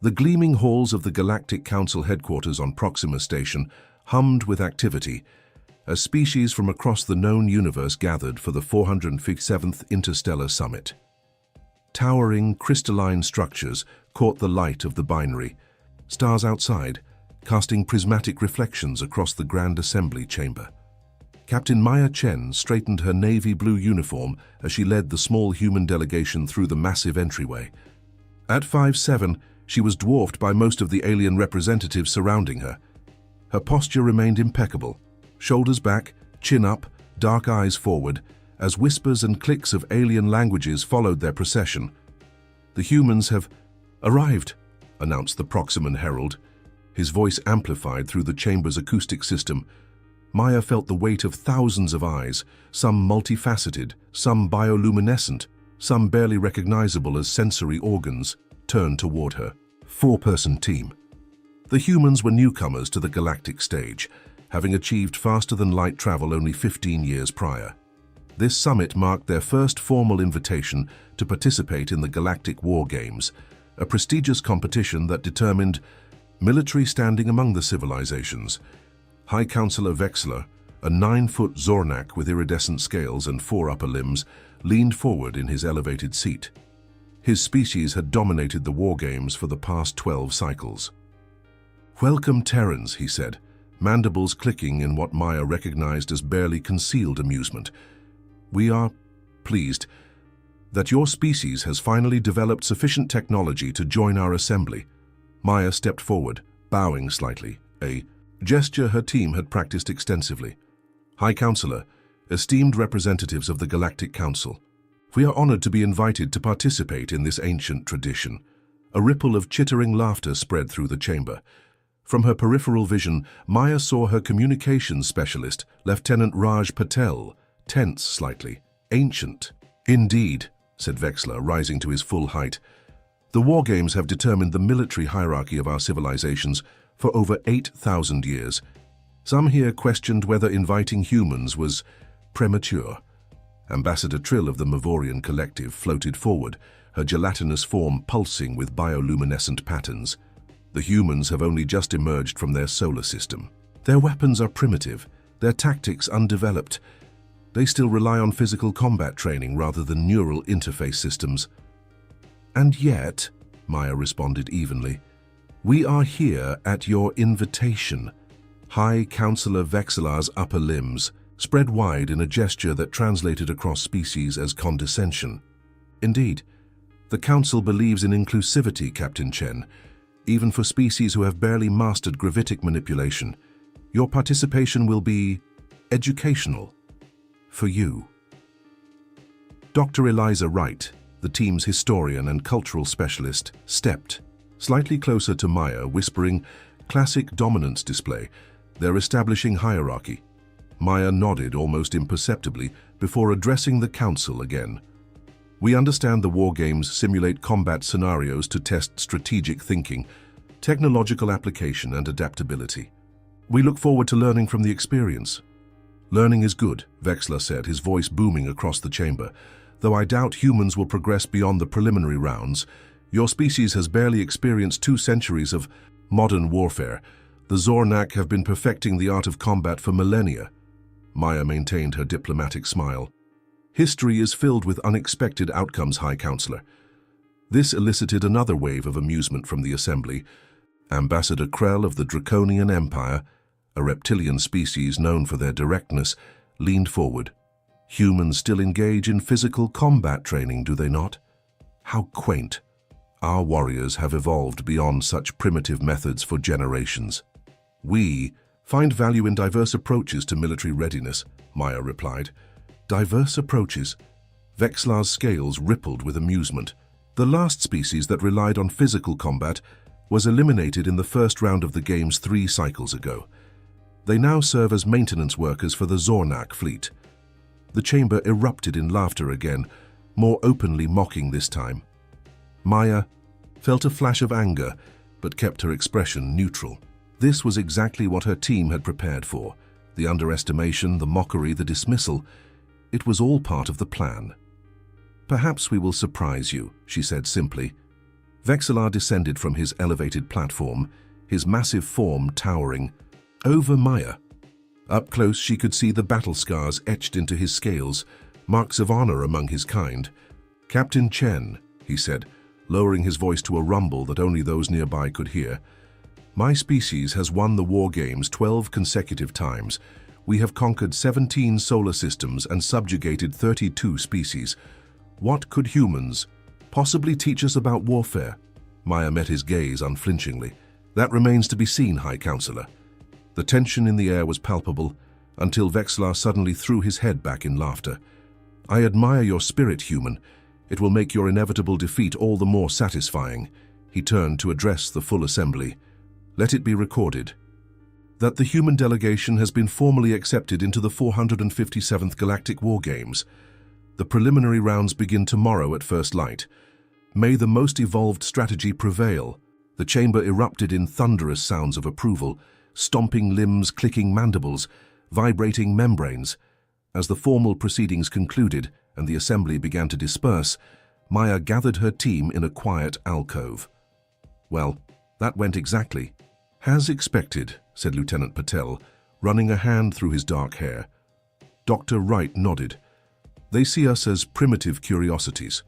The gleaming halls of the Galactic Council headquarters on Proxima Station hummed with activity as species from across the known universe gathered for the 457th Interstellar Summit. Towering, crystalline structures caught the light of the binary, stars outside, casting prismatic reflections across the Grand Assembly chamber. Captain Maya Chen straightened her navy blue uniform as she led the small human delegation through the massive entryway. At 5'7", she was dwarfed by most of the alien representatives surrounding her. Her posture remained impeccable, shoulders back, chin up, dark eyes forward, as whispers and clicks of alien languages followed their procession. "The humans have arrived," announced the Proximan herald, his voice amplified through the chamber's acoustic system. Maya felt the weight of thousands of eyes, some multifaceted, some bioluminescent, some barely recognizable as sensory organs, turned toward her. Four-person team. The humans were newcomers to the galactic stage, having achieved faster-than-light travel only 15 years prior. This summit marked their first formal invitation to participate in the Galactic War Games, a prestigious competition that determined military standing among the civilizations. High Counselor Vexler, a 9-foot Zornak with iridescent scales and 4 upper limbs, leaned forward in his elevated seat. His species had dominated the war games for the past 12 cycles. "Welcome, Terrans," he said, mandibles clicking in what Maya recognized as barely concealed amusement. "We are pleased that your species has finally developed sufficient technology to join our assembly." Maya stepped forward, bowing slightly, a gesture her team had practiced extensively. "High Counselor, esteemed representatives of the Galactic Council, we are honored to be invited to participate in this ancient tradition." A ripple of chittering laughter spread through the chamber. From her peripheral vision, Maya saw her communications specialist, Lieutenant Raj Patel, tense slightly. "Ancient." "Indeed," said Vexler, rising to his full height. "The war games have determined the military hierarchy of our civilizations for over 8,000 years. Some here questioned whether inviting humans was premature." Ambassador Trill of the Mavorian Collective floated forward, her gelatinous form pulsing with bioluminescent patterns. "The humans have only just emerged from their solar system. Their weapons are primitive, their tactics undeveloped. They still rely on physical combat training rather than neural interface systems." "And yet," Maya responded evenly, "we are here at your invitation." High Counselor Vexelar's upper limbs spread wide in a gesture that translated across species as condescension. "Indeed, the Council believes in inclusivity, Captain Chen, even for species who have barely mastered gravitic manipulation. Your participation will be educational for you." Dr. Eliza Wright, the team's historian and cultural specialist, stepped slightly closer to Maya, whispering, "Classic dominance display. They're establishing hierarchy." Maya nodded almost imperceptibly before addressing the Council again. "We understand the war games simulate combat scenarios to test strategic thinking, technological application, and adaptability. We look forward to learning from the experience." "Learning is good," Vexler said, his voice booming across the chamber. "Though I doubt humans will progress beyond the preliminary rounds. Your species has barely experienced 2 centuries of modern warfare. The Zornak have been perfecting the art of combat for millennia." Maya maintained her diplomatic smile. "History is filled with unexpected outcomes, High Counselor." This elicited another wave of amusement from the assembly. Ambassador Krell of the Draconian Empire, a reptilian species known for their directness, leaned forward. "Humans still engage in physical combat training, do they not? How quaint. Our warriors have evolved beyond such primitive methods for generations." "We find value in diverse approaches to military readiness," Maya replied. "Diverse approaches?" Vexlar's scales rippled with amusement. "The last species that relied on physical combat was eliminated in the first round of the games 3 cycles ago. They now serve as maintenance workers for the Zornak fleet." The chamber erupted in laughter again, more openly mocking this time. Maya felt a flash of anger, but kept her expression neutral. This was exactly what her team had prepared for. The underestimation, the mockery, the dismissal. It was all part of the plan. "Perhaps we will surprise you," she said simply. Vexillar descended from his elevated platform, his massive form towering over Maya. Up close she could see the battle scars etched into his scales, marks of honor among his kind. "Captain Chen," he said, lowering his voice to a rumble that only those nearby could hear, "my species has won the war games 12 consecutive times. We have conquered 17 solar systems and subjugated 32 species. What could humans possibly teach us about warfare?" Maya met his gaze unflinchingly. "That remains to be seen, High Counselor." The tension in the air was palpable, until Vexillar suddenly threw his head back in laughter. "I admire your spirit, human. It will make your inevitable defeat all the more satisfying." He turned to address the full assembly. "Let it be recorded that the human delegation has been formally accepted into the 457th Galactic War Games. The preliminary rounds begin tomorrow at first light. May the most evolved strategy prevail." The chamber erupted in thunderous sounds of approval, stomping limbs, clicking mandibles, vibrating membranes. As the formal proceedings concluded and the assembly began to disperse, Maya gathered her team in a quiet alcove. "Well, that went exactly as expected," said Lieutenant Patel, running a hand through his dark hair. Dr. Wright nodded. "They see us as primitive curiosities."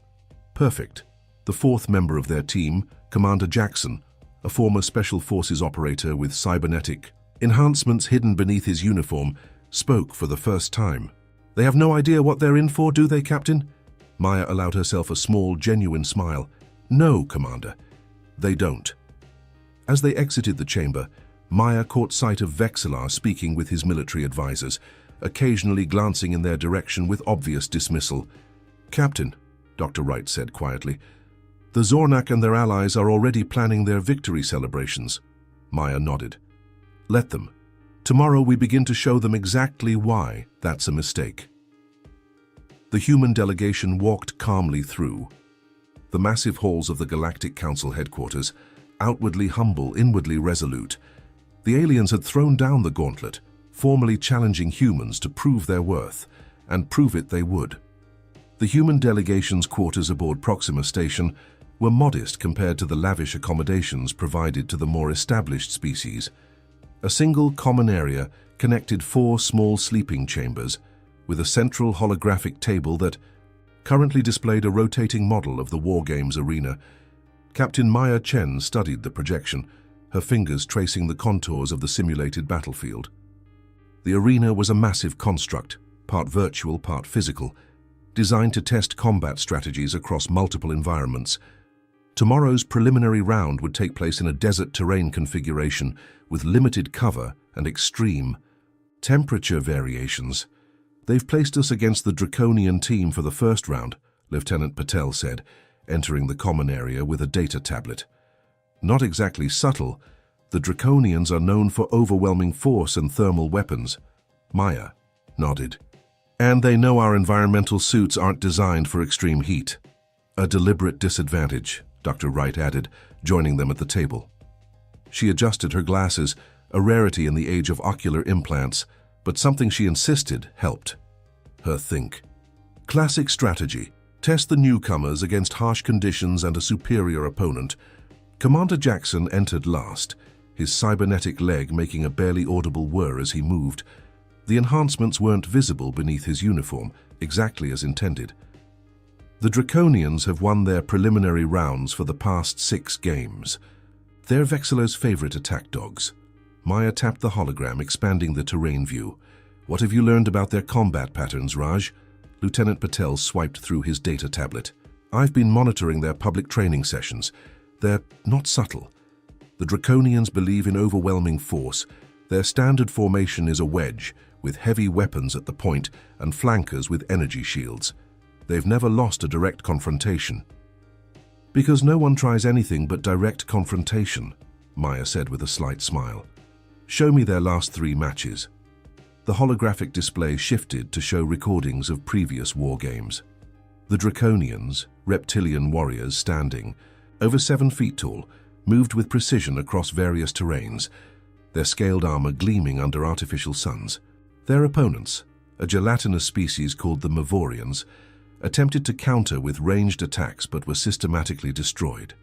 "Perfect." The fourth member of their team, Commander Jackson, a former Special Forces operator with cybernetic enhancements hidden beneath his uniform, spoke for the first time. "They have no idea what they're in for, do they, Captain?" Maya allowed herself a small, genuine smile. "No, Commander, they don't." As they exited the chamber, Maya caught sight of Vexillar speaking with his military advisors, occasionally glancing in their direction with obvious dismissal. "Captain," Dr. Wright said quietly, "the Zornak and their allies are already planning their victory celebrations." Maya nodded. "Let them. Tomorrow we begin to show them exactly why that's a mistake." The human delegation walked calmly through the massive halls of the Galactic Council headquarters, outwardly humble, inwardly resolute. The aliens had thrown down the gauntlet, formally challenging humans to prove their worth, and prove it they would. The human delegation's quarters aboard Proxima Station were modest compared to the lavish accommodations provided to the more established species. A single common area connected 4 small sleeping chambers, with a central holographic table that currently displayed a rotating model of the War Games arena. Captain Maya Chen studied the projection, her fingers tracing the contours of the simulated battlefield. The arena was a massive construct, part virtual, part physical, designed to test combat strategies across multiple environments. Tomorrow's preliminary round would take place in a desert terrain configuration with limited cover and extreme temperature variations. "They've placed us against the Draconian team for the first round," Lieutenant Patel said, entering the common area with a data tablet. "Not exactly subtle, the Draconians are known for overwhelming force and thermal weapons." Maya nodded. "And they know our environmental suits aren't designed for extreme heat." "A deliberate disadvantage," Dr. Wright added, joining them at the table. She adjusted her glasses, a rarity in the age of ocular implants, but something she insisted helped her think. "Classic strategy. Test the newcomers against harsh conditions and a superior opponent." Commander Jackson entered last, his cybernetic leg making a barely audible whir as he moved. The enhancements weren't visible beneath his uniform, exactly as intended. "The Draconians have won their preliminary rounds for the past 6 games. They're Vexillar's favorite attack dogs." Maya tapped the hologram, expanding the terrain view. "What have you learned about their combat patterns, Raj?" Lieutenant Patel swiped through his data tablet. "I've been monitoring their public training sessions. They're not subtle. The Draconians believe in overwhelming force. Their standard formation is a wedge, with heavy weapons at the point and flankers with energy shields. They've never lost a direct confrontation." "Because no one tries anything but direct confrontation," Maya said with a slight smile. "Show me their last 3 matches." The holographic display shifted to show recordings of previous war games. The Draconians, reptilian warriors standing, over 7 feet tall, moved with precision across various terrains, their scaled armor gleaming under artificial suns. Their opponents, a gelatinous species called the Mavorians, attempted to counter with ranged attacks but were systematically destroyed.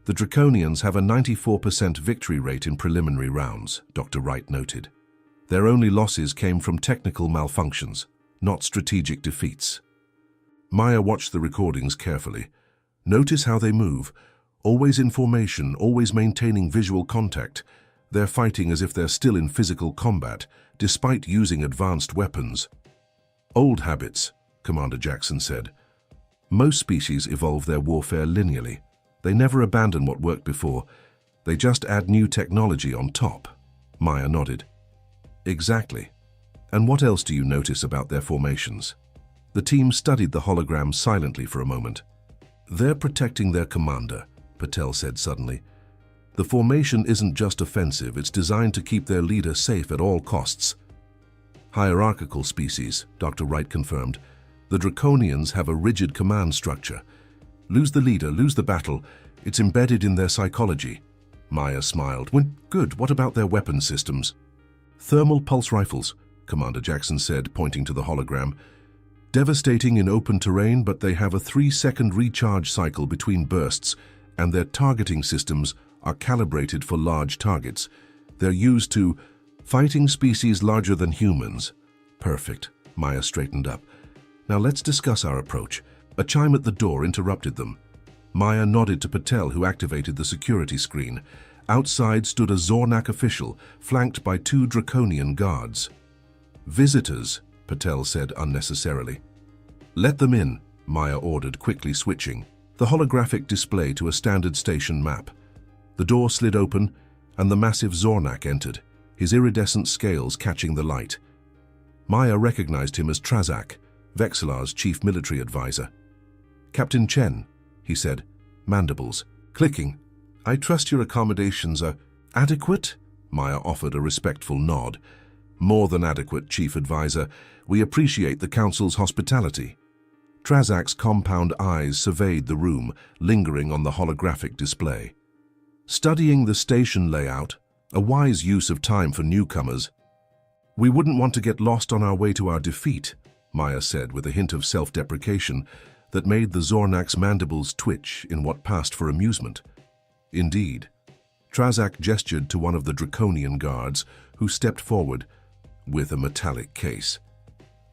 The Draconians have a 94% victory rate in preliminary rounds, Dr. Wright noted. Their only losses came from technical malfunctions, not strategic defeats. Maya watched the recordings carefully. Notice how they move. Always in formation, always maintaining visual contact. They're fighting as if they're still in physical combat, despite using advanced weapons. Old habits, Commander Jackson said. Most species evolve their warfare linearly. They never abandon what worked before. They just add new technology on top. Maya nodded. Exactly. And what else do you notice about their formations? The team studied the hologram silently for a moment. They're protecting their commander, Patel said suddenly. The formation isn't just offensive, it's designed to keep their leader safe at all costs. Hierarchical species, Dr. Wright confirmed. The Draconians have a rigid command structure. Lose the leader, lose the battle. It's embedded in their psychology. Maya smiled. Good, what about their weapon systems? Thermal pulse rifles, Commander Jackson said, pointing to the hologram. Devastating in open terrain, but they have a 3-second recharge cycle between bursts, and their targeting systems are calibrated for large targets. They're used to fighting species larger than humans. Perfect. Maya straightened up. Now let's discuss our approach. A chime at the door interrupted them. Maya nodded to Patel, who activated the security screen. Outside stood a Zornak official, flanked by 2 Draconian guards. Visitors, Patel said unnecessarily. Let them in, Maya ordered, quickly switching the holographic display to a standard station map. The door slid open, and the massive Zornak entered, his iridescent scales catching the light. Maya recognized him as Trazak, Vexelar's chief military advisor. Captain Chen, he said, mandibles clicking. I trust your accommodations are adequate? Maya offered a respectful nod. More than adequate, Chief Advisor. We appreciate the Council's hospitality. Trazak's compound eyes surveyed the room, lingering on the holographic display. Studying the station layout, a wise use of time for newcomers. We wouldn't want to get lost on our way to our defeat, Maya said with a hint of self-deprecation that made the Zornak's mandibles twitch in what passed for amusement. Indeed. Trazak gestured to one of the Draconian guards, who stepped forward with a metallic case.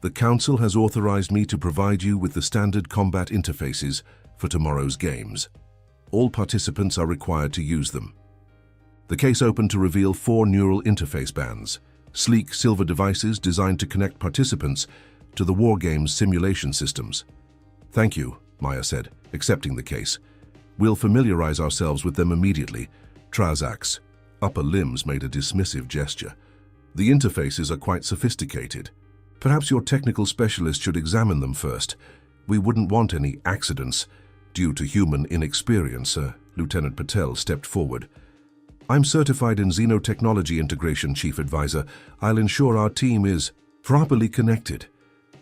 The Council has authorized me to provide you with the standard combat interfaces for tomorrow's games. All participants are required to use them. The case opened to reveal 4 neural interface bands, sleek silver devices designed to connect participants to the wargame's simulation systems. Thank you, Maya said, accepting the case. We'll familiarize ourselves with them immediately. Trazak's upper limbs made a dismissive gesture. The interfaces are quite sophisticated. Perhaps your technical specialist should examine them first. We wouldn't want any accidents due to human inexperience. Lieutenant Patel stepped forward. I'm certified in xenotechnology integration, Chief Advisor. I'll ensure our team is properly connected.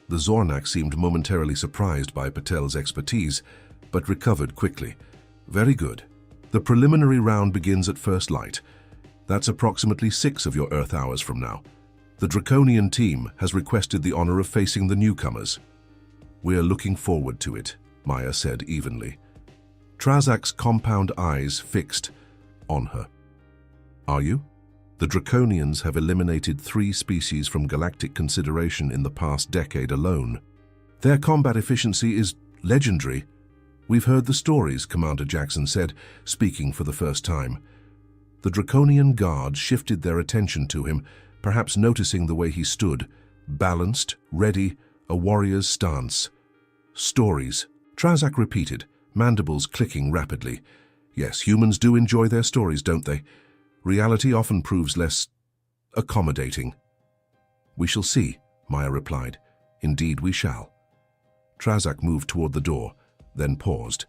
The Zornak seemed momentarily surprised by Patel's expertise, but recovered quickly. Very good. The preliminary round begins at first light. That's approximately 6 of your Earth hours from now. The Draconian team has requested the honor of facing the newcomers. We're looking forward to it, Maya said evenly. Trazak's compound eyes fixed on her. Are you? The Draconians have eliminated 3 species from galactic consideration in the past decade alone. Their combat efficiency is legendary. We've heard the stories, Commander Jackson said, speaking for the first time. The Draconian guards shifted their attention to him, perhaps noticing the way he stood, balanced, ready, a warrior's stance. Stories, Trazak repeated, mandibles clicking rapidly. Yes, humans do enjoy their stories, don't they? Reality often proves less accommodating. We shall see, Maya replied. Indeed we shall. Trazak moved toward the door, then paused.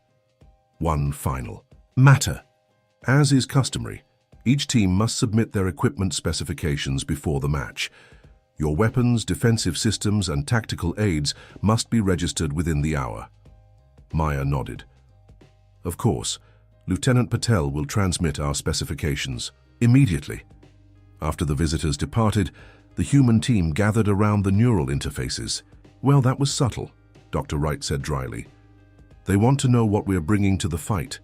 One final matter. As is customary, each team must submit their equipment specifications before the match. Your weapons, defensive systems, and tactical aids must be registered within the hour. Maya nodded. Of course, Lieutenant Patel will transmit our specifications immediately. After the visitors departed, the human team gathered around the neural interfaces. Well, that was subtle, Dr. Wright said dryly. They want to know what we're bringing to the fight.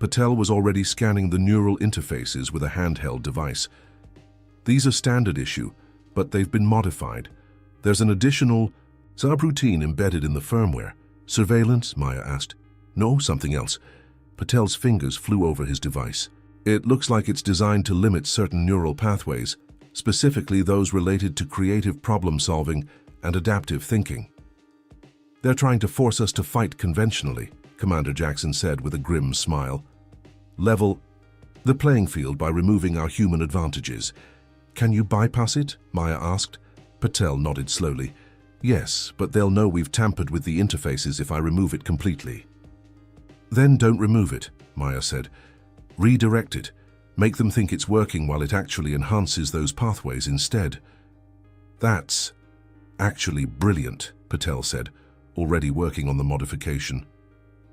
Patel was already scanning the neural interfaces with a handheld device. These are standard issue, but they've been modified. There's an additional subroutine embedded in the firmware. Surveillance? Maya asked. No, something else. Patel's fingers flew over his device. It looks like it's designed to limit certain neural pathways, specifically those related to creative problem-solving and adaptive thinking. They're trying to force us to fight conventionally, Commander Jackson said with a grim smile. Level the playing field by removing our human advantages. Can you bypass it? Maya asked. Patel nodded slowly. Yes, but they'll know we've tampered with the interfaces if I remove it completely. Then don't remove it, Maya said. Redirect it. Make them think it's working while it actually enhances those pathways instead. That's actually brilliant, Patel said, already working on the modification.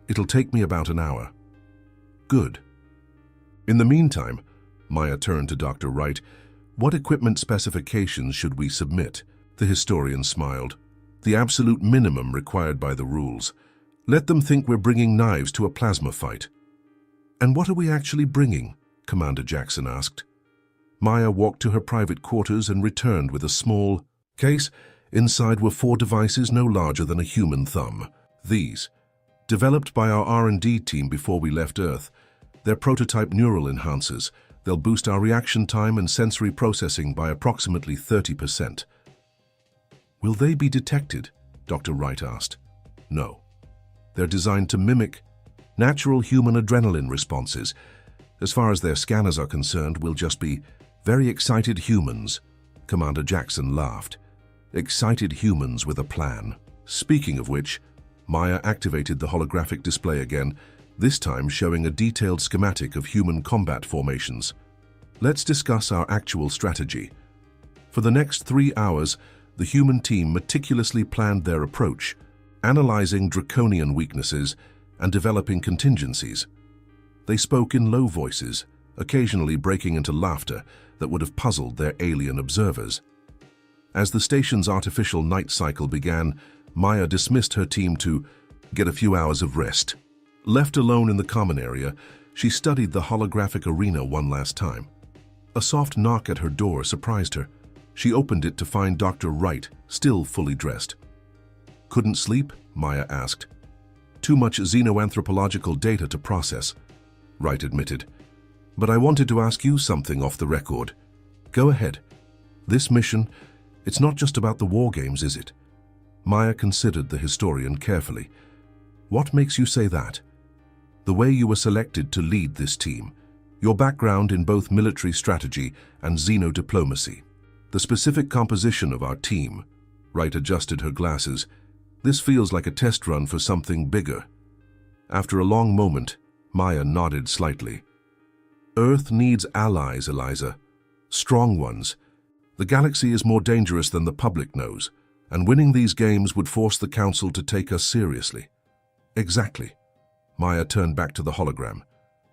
It'll take me about an hour. Good. In the meantime, Maya turned to Dr. Wright. What equipment specifications should we submit? The historian smiled. The absolute minimum required by the rules. Let them think we're bringing knives to a plasma fight. And what are we actually bringing? Commander Jackson asked. Maya walked to her private quarters and returned with a small case. Inside were 4 devices no larger than a human thumb. These, developed by our R&D team before we left Earth, they're prototype neural enhancers. They'll boost our reaction time and sensory processing by approximately 30%. Will they be detected? Dr. Wright asked. No. They're designed to mimic natural human adrenaline responses. As far as their scanners are concerned, we'll just be very excited humans. Commander Jackson laughed. Excited humans with a plan. Speaking of which, Maya activated the holographic display again, this time showing a detailed schematic of human combat formations. Let's discuss our actual strategy. For the next 3 hours, the human team meticulously planned their approach, analyzing draconian weaknesses and developing contingencies. They spoke in low voices, occasionally breaking into laughter that would have puzzled their alien observers. As the station's artificial night cycle began, Maya dismissed her team to get a few hours of rest. Left alone in the common area, she studied the holographic arena one last time. A soft knock at her door surprised her. She opened it to find Dr. Wright, still fully dressed. Couldn't sleep? Maya asked. Too much xenoanthropological data to process, Wright admitted. But I wanted to ask you something off the record. Go ahead. This mission, it's not just about the war games, is it? Maya considered the historian carefully. What makes you say that? The way you were selected to lead this team, your background in both military strategy and xenodiplomacy, the specific composition of our team. Wright adjusted her glasses. This feels like a test run for something bigger. After a long moment, Maya nodded slightly. Earth needs allies, Eliza. Strong ones. The galaxy is more dangerous than the public knows, and winning these games would force the Council to take us seriously. Exactly. Maya turned back to the hologram.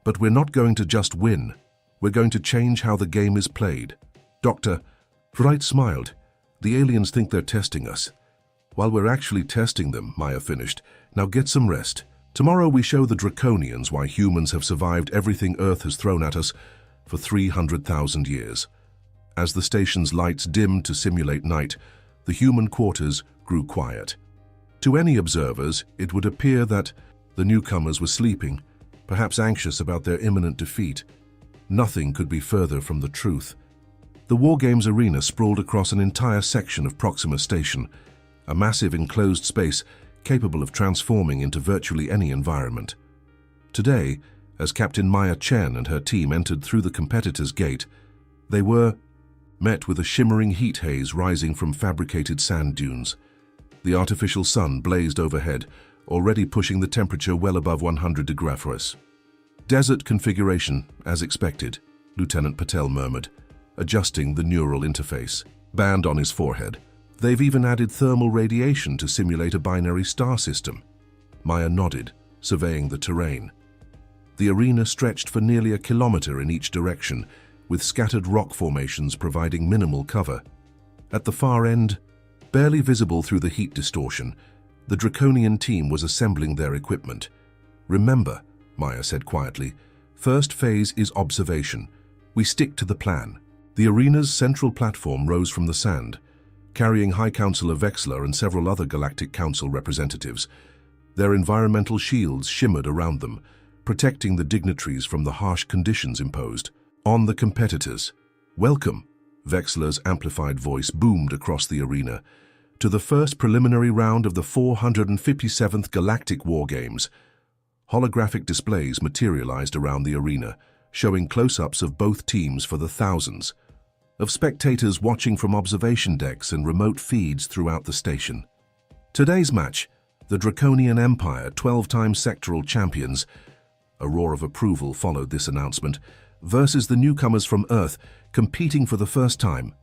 But we're not going to just win. We're going to change how the game is played. Dr. Wright smiled. The aliens think they're testing us. While we're actually testing them, Maya finished. Now get some rest. Tomorrow we show the Draconians why humans have survived everything Earth has thrown at us for 300,000 years. As the station's lights dimmed to simulate night, the human quarters grew quiet. To any observers, it would appear that the newcomers were sleeping, perhaps anxious about their imminent defeat. Nothing could be further from the truth. The War Games arena sprawled across an entire section of Proxima Station, a massive enclosed space capable of transforming into virtually any environment. Today, as Captain Maya Chen and her team entered through the competitor's gate, they were met with a shimmering heat haze rising from fabricated sand dunes. The artificial sun blazed overhead, already pushing the temperature well above 100 degrees. Desert configuration, as expected, Lieutenant Patel murmured, adjusting the neural interface. Band on his forehead. They've even added thermal radiation to simulate a binary star system. Maya nodded, surveying the terrain. The arena stretched for nearly a kilometer in each direction, with scattered rock formations providing minimal cover. At the far end, barely visible through the heat distortion, the Draconian team was assembling their equipment. Remember, Maya said quietly. First phase is observation. We stick to the plan. The arena's central platform rose from the sand, carrying High Counselor Vexler and several other Galactic Council representatives. Their environmental shields shimmered around them, protecting the dignitaries from the harsh conditions imposed on the competitors. Welcome, Vexler's amplified voice boomed across the arena, to the first preliminary round of the 457th Galactic War Games. Holographic displays materialized around the arena, showing close-ups of both teams for the thousands of spectators watching from observation decks and remote feeds throughout the station. Today's match, the Draconian Empire 12-time sectoral champions, a roar of approval followed this announcement, versus the newcomers from Earth competing for the first time.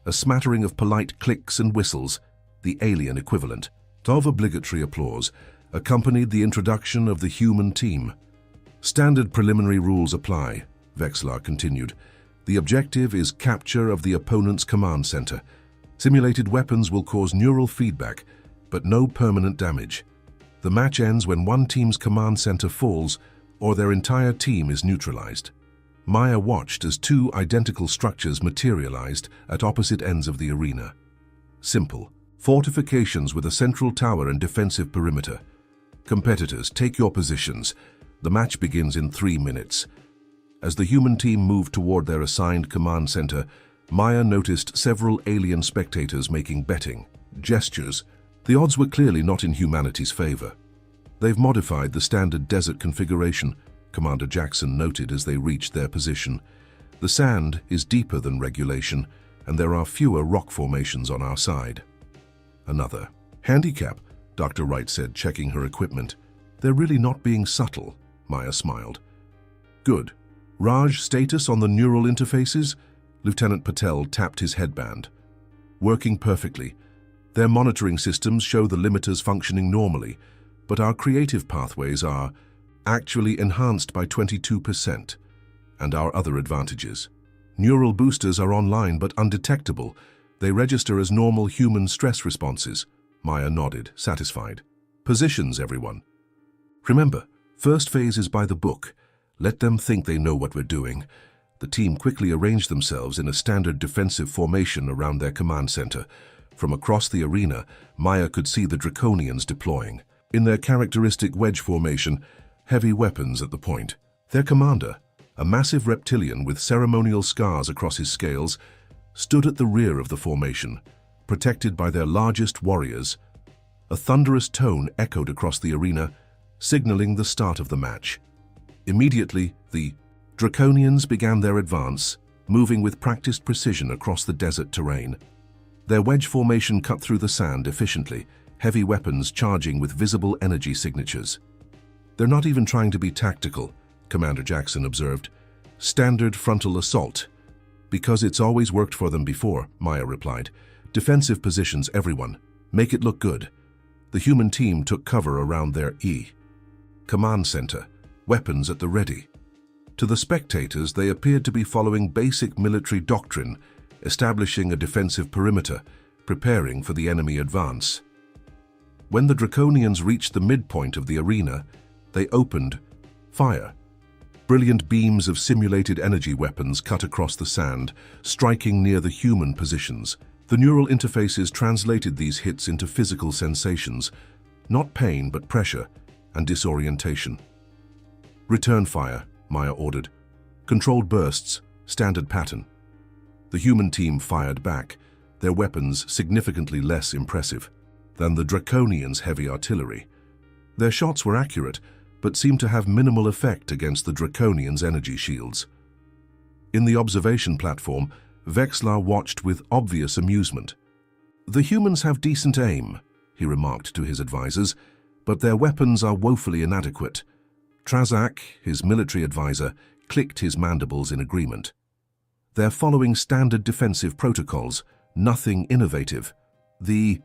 A smattering of polite clicks and whistles, the alien equivalent of obligatory applause, accompanied the introduction of the human team. Standard preliminary rules apply, Vexler continued. The objective is capture of the opponent's command center. Simulated weapons will cause neural feedback, but no permanent damage. The match ends when one team's command center falls or their entire team is neutralized. Maya watched as two identical structures materialized at opposite ends of the arena. Simple. Fortifications with a central tower and defensive perimeter. Competitors, take your positions. The match begins in 3 minutes. As the human team moved toward their assigned command center, Maya noticed several alien spectators making betting gestures. The odds were clearly not in humanity's favor. They've modified the standard desert configuration, Commander Jackson noted as they reached their position. The sand is deeper than regulation, and there are fewer rock formations on our side. Another handicap, Dr. Wright said, checking her equipment. They're really not being subtle, Maya smiled. Good. Raj, status on the neural interfaces? Lieutenant Patel tapped his headband. Working perfectly. Their monitoring systems show the limiters functioning normally, but our creative pathways are actually enhanced by 22%, and our other advantages. Neural boosters are online but undetectable. They register as normal human stress responses. Maya nodded, satisfied. Positions, everyone. Remember, first phase is by the book. Let them think they know what we're doing. The team quickly arranged themselves in a standard defensive formation around their command center. From across the arena, Maya could see the Draconians deploying. In their characteristic wedge formation, heavy weapons at the point. Their commander, a massive reptilian with ceremonial scars across his scales, stood at the rear of the formation, protected by their largest warriors. A thunderous tone echoed across the arena, signaling the start of the match. Immediately, the Draconians began their advance, moving with practiced precision across the desert terrain. Their wedge formation cut through the sand efficiently, heavy weapons charging with visible energy signatures. They're not even trying to be tactical, Commander Jackson observed. Standard frontal assault. Because it's always worked for them before, Maya replied. Defensive positions, everyone. Make it look good. The human team took cover around their command center, weapons at the ready. To the spectators, they appeared to be following basic military doctrine, establishing a defensive perimeter, preparing for the enemy advance. When the Draconians reached the midpoint of the arena, they opened fire. Brilliant beams of simulated energy weapons cut across the sand, striking near the human positions. The neural interfaces translated these hits into physical sensations, not pain but pressure and disorientation. Return fire, Maya ordered. Controlled bursts, standard pattern. The human team fired back, their weapons significantly less impressive than the Draconians' heavy artillery. Their shots were accurate, but seemed to have minimal effect against the Draconians' energy shields. In the observation platform, Vexler watched with obvious amusement. The humans have decent aim, he remarked to his advisors, but their weapons are woefully inadequate. Trazak, his military advisor, clicked his mandibles in agreement. They're following standard defensive protocols, nothing innovative. The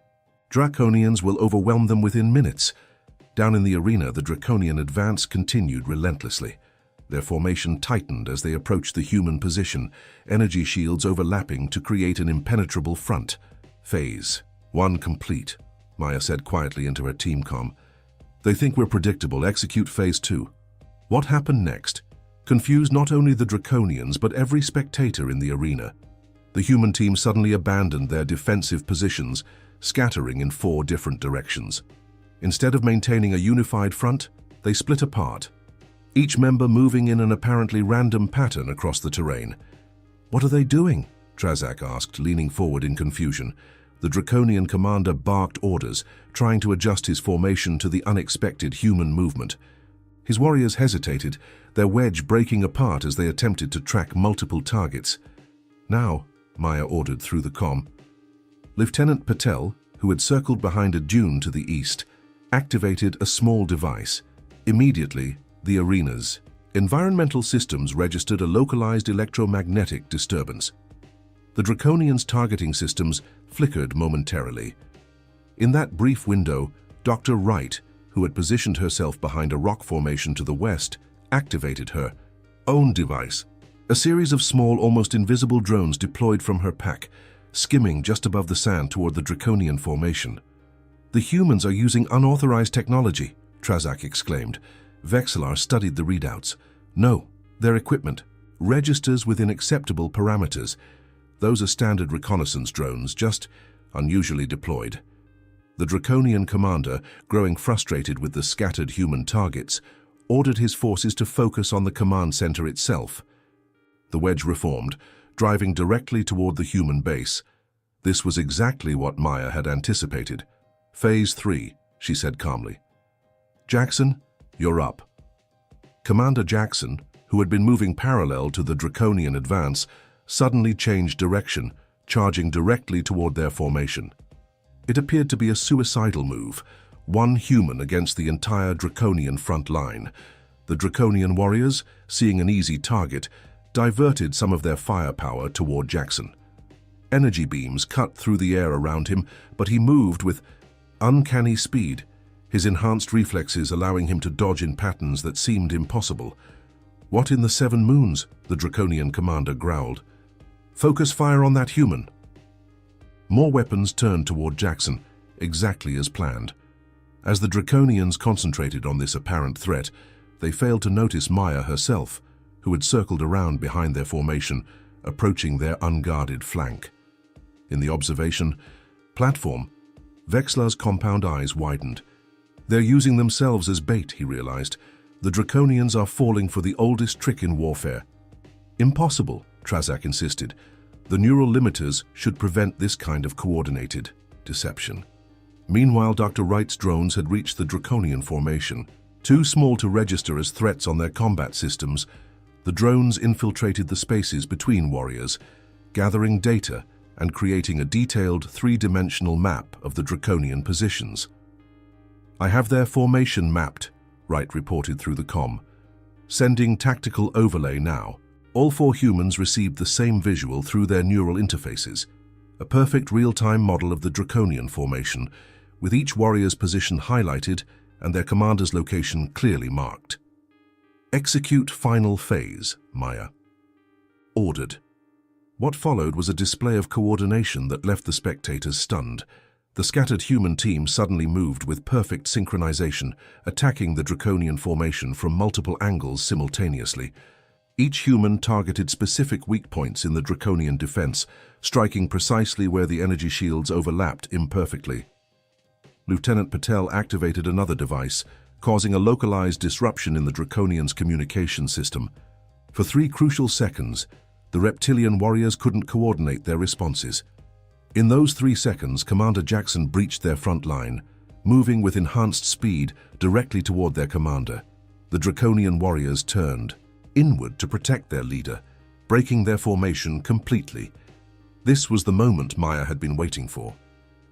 Draconians will overwhelm them within minutes. Down in the arena, the Draconian advance continued relentlessly. Their formation tightened as they approached the human position, energy shields overlapping to create an impenetrable front. Phase 1 complete, Maya said quietly into her team comm. They think we're predictable. Execute Phase 2. What happened next confused not only the Draconians but every spectator in the arena. The human team suddenly abandoned their defensive positions, scattering in 4 different directions. Instead of maintaining a unified front, they split apart, each member moving in an apparently random pattern across the terrain. "What are they doing?" Trazak asked, leaning forward in confusion. The Draconian commander barked orders, trying to adjust his formation to the unexpected human movement. His warriors hesitated, their wedge breaking apart as they attempted to track multiple targets. "Now," Maya ordered through the comm. Lieutenant Patel, who had circled behind a dune to the east, activated a small device. Immediately, the arena's environmental systems registered a localized electromagnetic disturbance. The Draconians' targeting systems flickered momentarily. In that brief window, Dr. Wright, who had positioned herself behind a rock formation to the west, activated her own device. A series of small, almost invisible drones deployed from her pack, skimming just above the sand toward the Draconian formation. "The humans are using unauthorized technology," Trazak exclaimed. Vexillar studied the readouts. "No, their equipment registers within acceptable parameters. Those are standard reconnaissance drones, just unusually deployed." The Draconian commander, growing frustrated with the scattered human targets, ordered his forces to focus on the command center itself. The wedge reformed, driving directly toward the human base. This was exactly what Maya had anticipated. "Phase 3, she said calmly. "Jackson, you're up." Commander Jackson, who had been moving parallel to the Draconian advance, suddenly changed direction, charging directly toward their formation. It appeared to be a suicidal move, one human against the entire Draconian front line. The Draconian warriors, seeing an easy target, diverted some of their firepower toward Jackson. Energy beams cut through the air around him, but he moved with uncanny speed, his enhanced reflexes allowing him to dodge in patterns that seemed impossible. "What in the 7 moons?" the Draconian commander growled. "Focus fire on that human." More weapons turned toward Jackson, exactly as planned. As the Draconians concentrated on this apparent threat, they failed to notice Maya herself, who had circled around behind their formation, approaching their unguarded flank. In the observation platform, Vexlar's compound eyes widened. "They're using themselves as bait," he realized. "The Draconians are falling for the oldest trick in warfare." "Impossible," Trazak insisted. "The neural limiters should prevent this kind of coordinated deception." Meanwhile, Dr. Wright's drones had reached the Draconian formation. Too small to register as threats on their combat systems, the drones infiltrated the spaces between warriors, gathering data and creating a detailed 3-dimensional map of the Draconian positions. "I have their formation mapped," Wright reported through the comm. "Sending tactical overlay now." All 4 humans received the same visual through their neural interfaces, a perfect real-time model of the Draconian formation, with each warrior's position highlighted and their commander's location clearly marked. "Execute final phase," Maya ordered. What followed was a display of coordination that left the spectators stunned. The scattered human team suddenly moved with perfect synchronization, attacking the Draconian formation from multiple angles simultaneously. Each human targeted specific weak points in the Draconian defense, striking precisely where the energy shields overlapped imperfectly. Lieutenant Patel activated another device, causing a localized disruption in the Draconians' communication system. For 3 crucial seconds, the reptilian warriors couldn't coordinate their responses. In those 3 seconds, Commander Jackson breached their front line, moving with enhanced speed directly toward their commander. The Draconian warriors turned inward to protect their leader, breaking their formation completely. This was the moment Maya had been waiting for.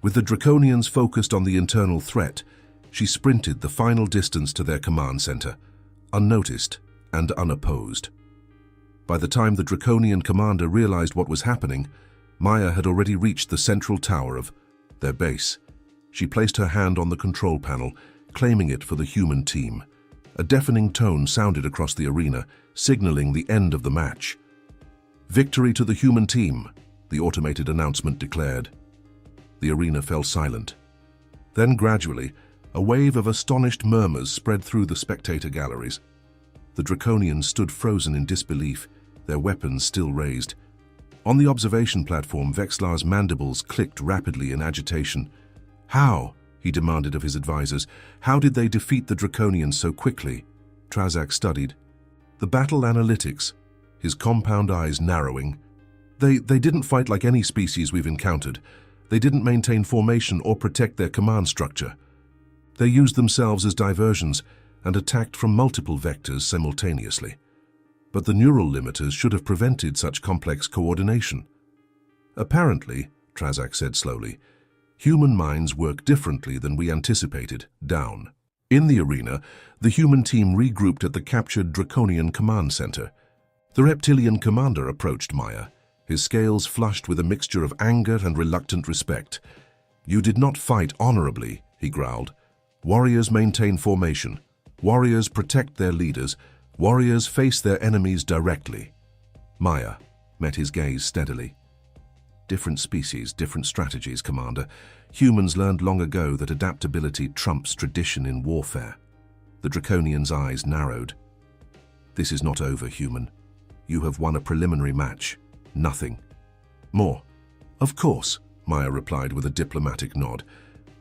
With the Draconians focused on the internal threat, she sprinted the final distance to their command center, unnoticed and unopposed. By the time the Draconian commander realized what was happening, Maya had already reached the central tower of their base. She placed her hand on the control panel, claiming it for the human team. A deafening tone sounded across the arena, signaling the end of the match. "Victory to the human team," the automated announcement declared. The arena fell silent. Then gradually, a wave of astonished murmurs spread through the spectator galleries. The Draconians stood frozen in disbelief, their weapons still raised. On the observation platform, Vexlar's mandibles clicked rapidly in agitation. "How?" he demanded of his advisors. "How did they defeat the Draconians so quickly?" Trazak studied. "The battle analytics," his compound eyes narrowing. They didn't fight like any species we've encountered. They didn't maintain formation or protect their command structure. They used themselves as diversions and attacked from multiple vectors simultaneously. But the neural limiters should have prevented such complex coordination. "Apparently," Trazak said slowly, "human minds work differently than we anticipated." Down. In the arena, the human team regrouped at the captured Draconian command center. The reptilian commander approached Maya, his scales flushed with a mixture of anger and reluctant respect. "You did not fight honorably," he growled. "Warriors maintain formation. Warriors protect their leaders. Warriors face their enemies directly." Maya met his gaze steadily. "Different species, different strategies, Commander. Humans learned long ago that adaptability trumps tradition in warfare." The Draconian's eyes narrowed. "This is not over, human. You have won a preliminary match. Nothing more." "Of course," Maya replied with a diplomatic nod.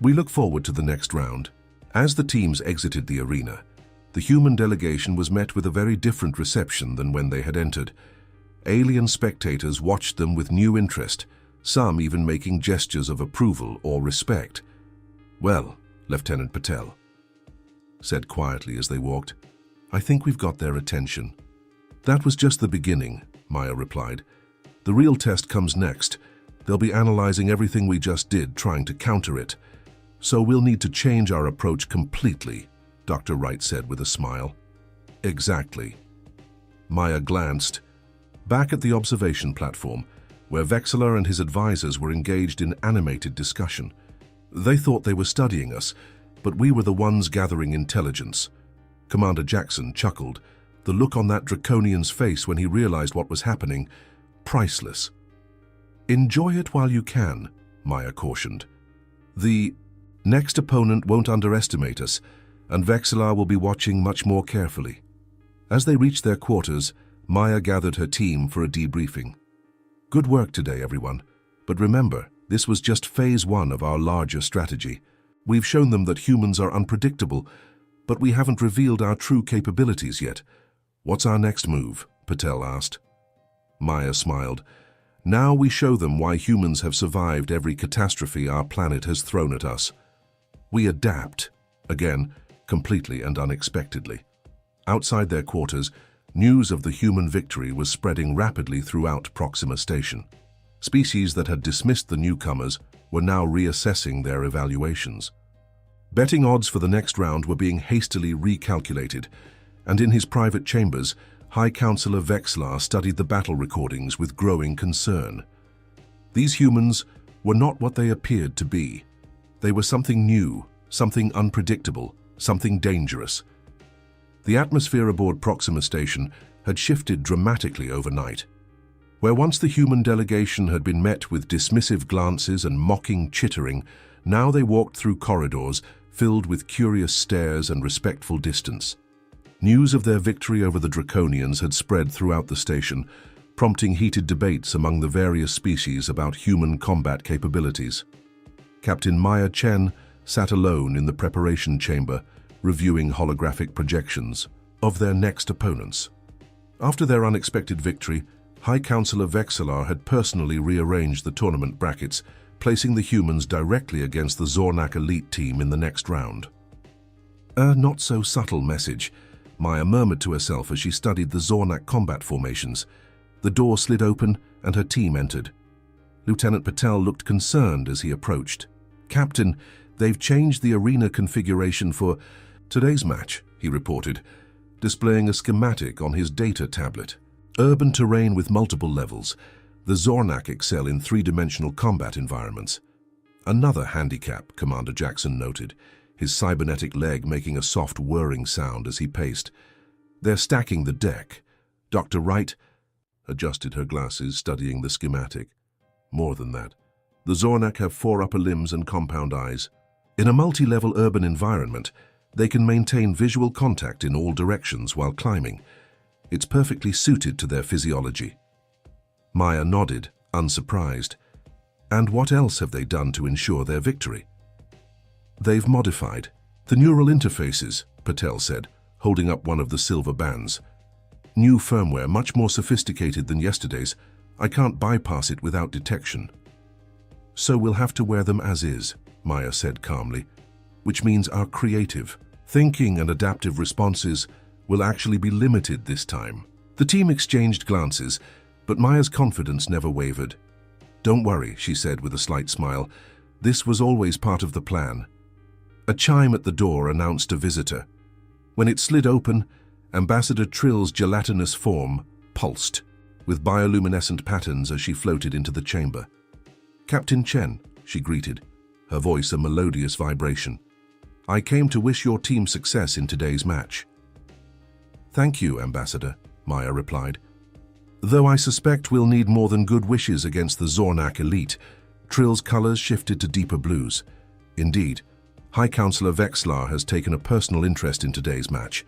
"We look forward to the next round." As the teams exited the arena, the human delegation was met with a very different reception than when they had entered. Alien spectators watched them with new interest, some even making gestures of approval or respect. "Well, Lieutenant Patel," said quietly as they walked, "I think we've got their attention." "That was just the beginning," Maya replied. "The real test comes next. They'll be analyzing everything we just did, trying to counter it. So we'll need to change our approach completely," Dr. Wright said with a smile. "Exactly." Maya glanced. Back at the observation platform, where Vexlar and his advisors were engaged in animated discussion. They thought they were studying us, but we were the ones gathering intelligence. Commander Jackson chuckled, the look on that Draconian's face when he realized what was happening, priceless. "Enjoy it while you can," Maya cautioned. "The next opponent won't underestimate us, and Vexlar will be watching much more carefully." As they reached their quarters, Maya gathered her team for a debriefing. "Good work today, everyone. But remember, this was just phase 1 of our larger strategy. We've shown them that humans are unpredictable, but we haven't revealed our true capabilities yet. What's our next move?" Patel asked. Maya smiled. "Now we show them why humans have survived every catastrophe our planet has thrown at us. We adapt." Again, completely and unexpectedly. Outside their quarters, news of the human victory was spreading rapidly throughout Proxima Station. Species that had dismissed the newcomers were now reassessing their evaluations. Betting odds for the next round were being hastily recalculated, and in his private chambers, High Counselor Vexlar studied the battle recordings with growing concern. These humans were not what they appeared to be. They were something new, something unpredictable, something dangerous. The atmosphere aboard Proxima Station had shifted dramatically overnight. Where once the human delegation had been met with dismissive glances and mocking chittering, now they walked through corridors filled with curious stares and respectful distance. News of their victory over the Draconians had spread throughout the station, prompting heated debates among the various species about human combat capabilities. Captain Maya Chen sat alone in the preparation chamber, reviewing holographic projections of their next opponents. After their unexpected victory, High Counselor Vexlar had personally rearranged the tournament brackets, placing the humans directly against the Zornak elite team in the next round. A not-so-subtle message, Maya murmured to herself as she studied the Zornak combat formations. The door slid open and her team entered. Lieutenant Patel looked concerned as he approached. "Captain, they've changed the arena configuration for today's match," he reported, displaying a schematic on his data tablet. "Urban terrain with multiple levels. The Zornak excel in three-dimensional combat environments." "Another handicap," Commander Jackson noted, his cybernetic leg making a soft whirring sound as he paced. "They're stacking the deck." Dr. Wright adjusted her glasses, studying the schematic. "More than that. The Zornak have 4 upper limbs and compound eyes. In a multi-level urban environment, They can maintain visual contact in all directions while climbing. It's perfectly suited to their physiology. Maya nodded, unsurprised. And what else have they done to ensure their victory? They've modified the neural interfaces, Patel said, holding up one of the silver bands. New firmware, much more sophisticated than yesterday's. I can't bypass it without detection. So we'll have to wear them as is, Maya said calmly, which means our creative thinking and adaptive responses will actually be limited this time. The team exchanged glances, but Maya's confidence never wavered. Don't worry, she said with a slight smile. This was always part of the plan. A chime at the door announced a visitor. When it slid open, Ambassador Trill's gelatinous form pulsed, with bioluminescent patterns as she floated into the chamber. Captain Chen, she greeted, her voice a melodious vibration. I came to wish your team success in today's match. Thank you, Ambassador, Maya replied. Though I suspect we'll need more than good wishes against the Zornak elite. Trill's colors shifted to deeper blues. Indeed, High Counselor Vexlar has taken a personal interest in today's match.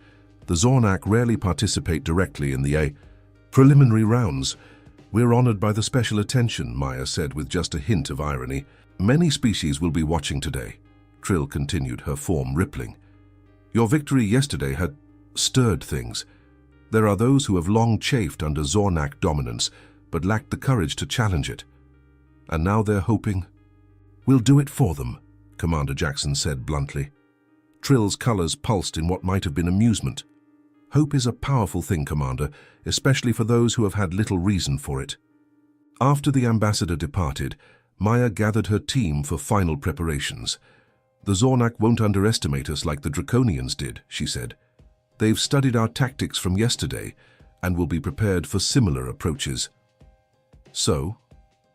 The Zornak rarely participate directly in the preliminary rounds. We're honored by the special attention, Maya said with just a hint of irony. Many species will be watching today. Trill continued, her form rippling. Your victory yesterday had stirred things. There are those who have long chafed under Zornak dominance, but lacked the courage to challenge it. And now they're hoping. We'll do it for them, Commander Jackson said bluntly. Trill's colors pulsed in what might have been amusement. Hope is a powerful thing, Commander, especially for those who have had little reason for it. After the ambassador departed, Maya gathered her team for final preparations. The Zornak won't underestimate us like the Draconians did, she said. They've studied our tactics from yesterday and will be prepared for similar approaches. So,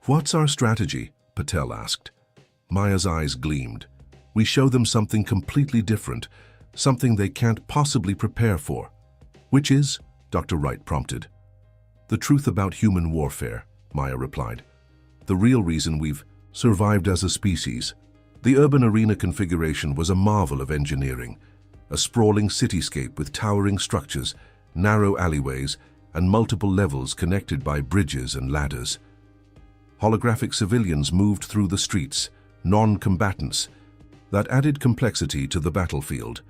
what's our strategy? Patel asked. Maya's eyes gleamed. We show them something completely different, something they can't possibly prepare for. Which is? Dr. Wright prompted. The truth about human warfare, Maya replied. The real reason we've survived as a species. The urban arena configuration was a marvel of engineering. A sprawling cityscape with towering structures, narrow alleyways, and multiple levels connected by bridges and ladders. Holographic civilians moved through the streets, non-combatants. That added complexity to the battlefield.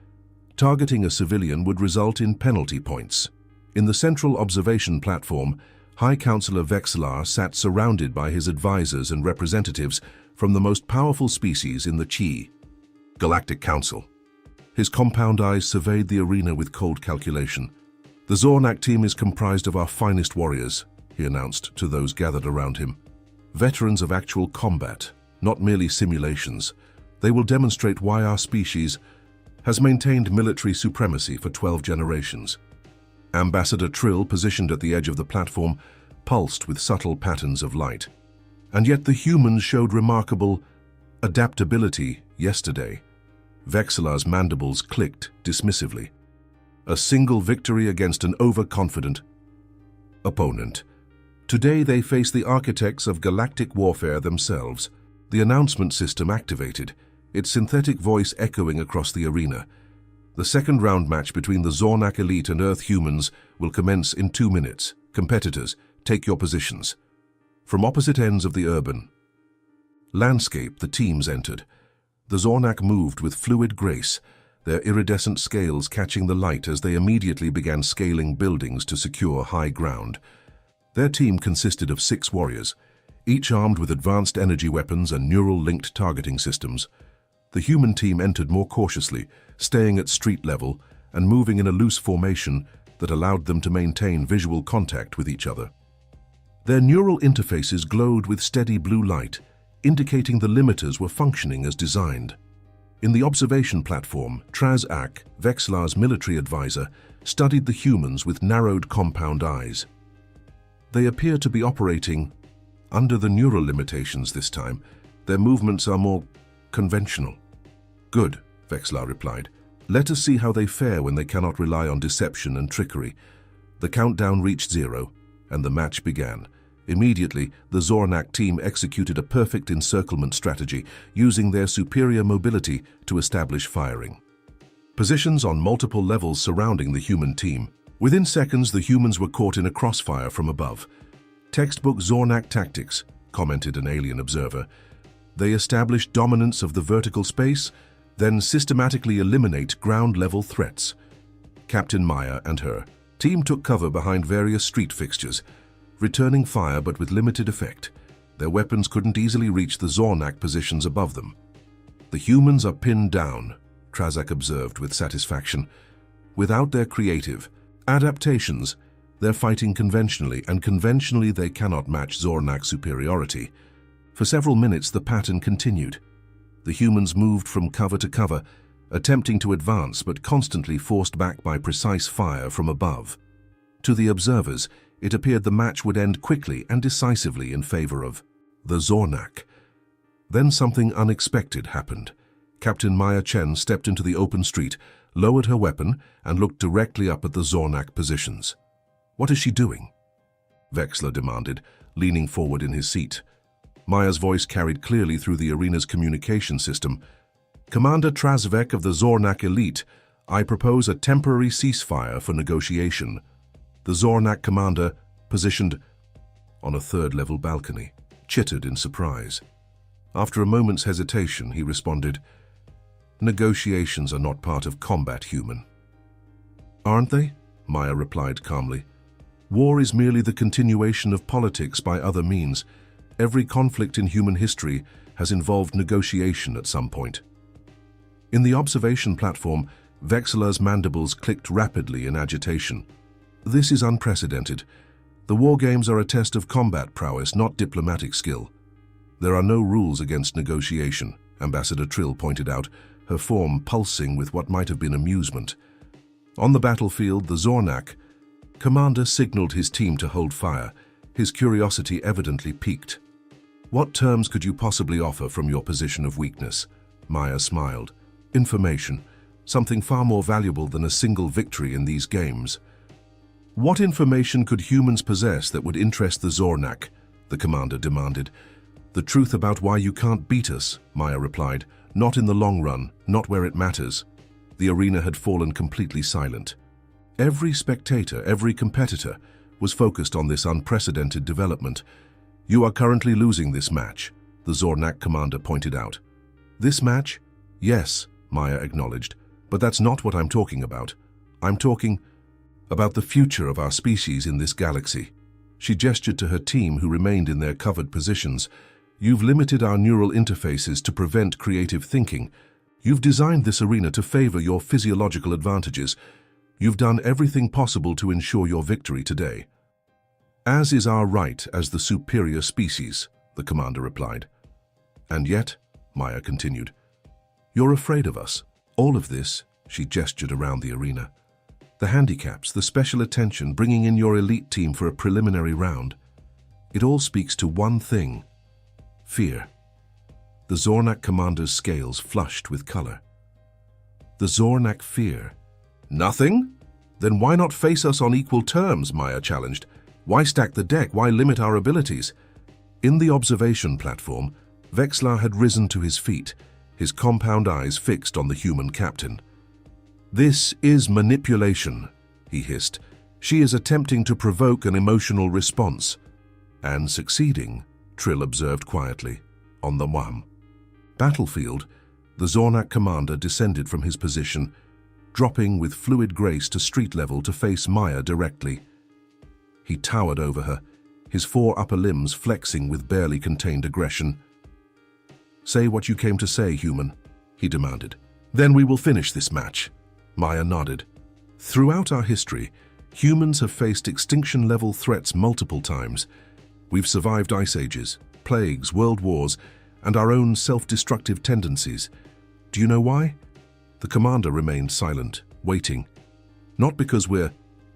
Targeting a civilian would result in penalty points. In the central observation platform, High Counselor Vexlar sat surrounded by his advisors and representatives from the most powerful species in the Galactic Council. His compound eyes surveyed the arena with cold calculation. The Zornak team is comprised of our finest warriors, he announced to those gathered around him. Veterans of actual combat, not merely simulations. They will demonstrate why our species has maintained military supremacy for 12 generations. Ambassador Trill, positioned at the edge of the platform, pulsed with subtle patterns of light. And yet the humans showed remarkable adaptability yesterday. Vexlar's mandibles clicked dismissively. A single victory against an overconfident opponent. Today they face the architects of galactic warfare themselves. The announcement system activated, its synthetic voice echoing across the arena. The second round match between the Zornak elite and Earth humans will commence in 2 minutes. Competitors, take your positions. From opposite ends of the urban landscape, the teams entered. The Zornak moved with fluid grace, their iridescent scales catching the light as they immediately began scaling buildings to secure high ground. Their team consisted of 6 warriors, each armed with advanced energy weapons and neural-linked targeting systems. The human team entered more cautiously, staying at street level and moving in a loose formation that allowed them to maintain visual contact with each other. Their neural interfaces glowed with steady blue light, indicating the limiters were functioning as designed. In the observation platform, Traz-Ak, Vexlar's military advisor, studied the humans with narrowed compound eyes. They appear to be operating under the neural limitations this time. Their movements are more conventional. Good, Vexlar replied. Let us see how they fare when they cannot rely on deception and trickery. The countdown reached 0, and the match began. Immediately, the Zornak team executed a perfect encirclement strategy, using their superior mobility to establish firing. Positions on multiple levels surrounding the human team. Within seconds, the humans were caught in a crossfire from above. "Textbook Zornak tactics," commented an alien observer. "They establish dominance of the vertical space, then systematically eliminate ground-level threats." Captain Maya and her team took cover behind various street fixtures, returning fire but with limited effect. Their weapons couldn't easily reach the Zornak positions above them. "The humans are pinned down," Trazak observed with satisfaction. "Without their creative adaptations, they're fighting conventionally, and conventionally they cannot match Zornak superiority." For several minutes the pattern continued. The humans moved from cover to cover, attempting to advance but constantly forced back by precise fire from above. To the observers, it appeared the match would end quickly and decisively in favor of the Zornak. Then something unexpected happened. Captain Maya Chen stepped into the open street, lowered her weapon, and looked directly up at the Zornak positions. "What is she doing?" Vexler demanded, leaning forward in his seat. Maya's voice carried clearly through the arena's communication system. "Commander Trazvek of the Zornak Elite, I propose a temporary ceasefire for negotiation." The Zornak commander, positioned on a third-level balcony, chittered in surprise. After a moment's hesitation, he responded, "Negotiations are not part of combat, human." "Aren't they?" Maya replied calmly. "War is merely the continuation of politics by other means. Every conflict in human history has involved negotiation at some point." In the observation platform, Vexler's mandibles clicked rapidly in agitation. "This is unprecedented. The war games are a test of combat prowess, not diplomatic skill. There are no rules against negotiation," Ambassador Trill pointed out, her form pulsing with what might have been amusement. On the battlefield, the Zornak commander signaled his team to hold fire, his curiosity evidently piqued. "What terms could you possibly offer from your position of weakness?" Maya smiled. "Information, something far more valuable than a single victory in these games." "What information could humans possess that would interest the Zornak?" the commander demanded. "The truth about why you can't beat us," Maya replied. "Not in the long run, not where it matters." The arena had fallen completely silent. Every spectator, every competitor, was focused on this unprecedented development. "You are currently losing this match," the Zornak commander pointed out. "This match? Yes," Maya acknowledged, "but that's not what I'm talking about. I'm talking about the future of our species in this galaxy." She gestured to her team, who remained in their covered positions. "You've limited our neural interfaces to prevent creative thinking. You've designed this arena to favor your physiological advantages. You've done everything possible to ensure your victory today." "As is our right as the superior species," the commander replied. "And yet," Maya continued, "you're afraid of us. All of this," she gestured around the arena. "The handicaps, the special attention, bringing in your elite team for a preliminary round. It all speaks to one thing: fear." The Zornak commander's scales flushed with color. "The Zornak fear. Nothing? Then why not face us on equal terms?" Maya challenged. "Why stack the deck? Why limit our abilities?" In the observation platform, Vexler had risen to his feet, his compound eyes fixed on the human captain. "This is manipulation," he hissed. "She is attempting to provoke an emotional response." "And succeeding," Trill observed quietly, on the Wham. Battlefield, the Zornak commander descended from his position, dropping with fluid grace to street level to face Maya directly. He towered over her, his four upper limbs flexing with barely contained aggression. "Say what you came to say, human," he demanded. "Then we will finish this match." Maya nodded. "Throughout our history, humans have faced extinction-level threats multiple times. We've survived ice ages, plagues, world wars, and our own self-destructive tendencies. Do you know why?" The commander remained silent, waiting. "Not because we're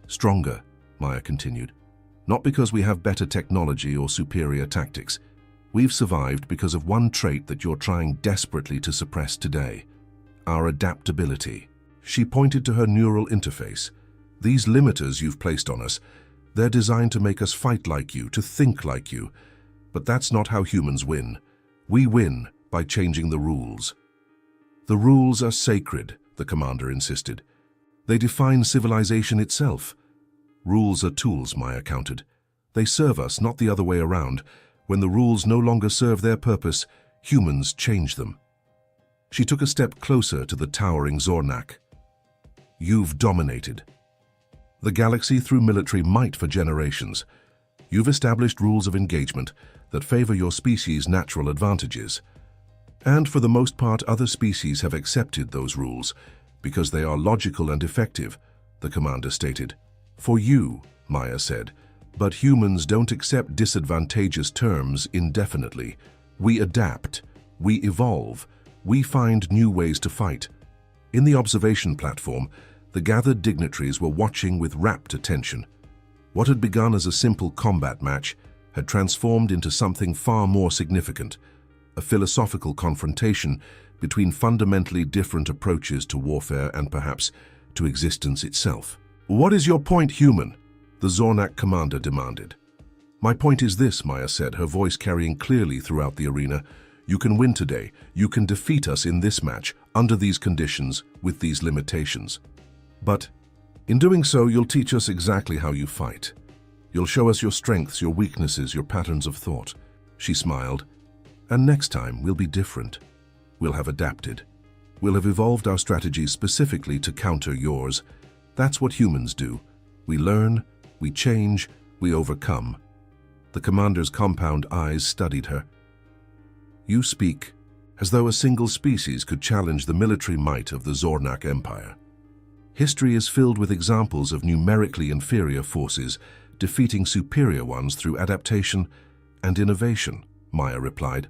stronger," Maya continued. "Not because we have better technology or superior tactics. We've survived because of one trait that you're trying desperately to suppress today: our adaptability." She pointed to her neural interface. "These limiters you've placed on us, they're designed to make us fight like you, to think like you. But that's not how humans win. We win by changing the rules." "The rules are sacred," the commander insisted. They define civilization itself. Rules are tools, Maya countered. They serve us, not the other way around. When the rules no longer serve their purpose, humans change them. She took a step closer to the towering Zornak. You've dominated the galaxy through military might for generations. You've established rules of engagement that favor your species' natural advantages. And for the most part, other species have accepted those rules because they are logical and effective, the commander stated. For you, Maya said, but humans don't accept disadvantageous terms indefinitely. We adapt, we evolve, we find new ways to fight. In the observation platform, the gathered dignitaries were watching with rapt attention. What had begun as a simple combat match had transformed into something far more significant, a philosophical confrontation between fundamentally different approaches to warfare and perhaps to existence itself. What is your point, human? The Zornak commander demanded. My point is this, Maya said, her voice carrying clearly throughout the arena. You can win today. You can defeat us in this match, under these conditions, with these limitations. But in doing so, you'll teach us exactly how you fight. You'll show us your strengths, your weaknesses, your patterns of thought. She smiled. And next time, we'll be different. We'll have adapted. We'll have evolved our strategies specifically to counter yours. That's what humans do. We learn, we change, we overcome. The commander's compound eyes studied her. You speak as though a single species could challenge the military might of the Zornak Empire. History is filled with examples of numerically inferior forces defeating superior ones through adaptation and innovation, Maya replied.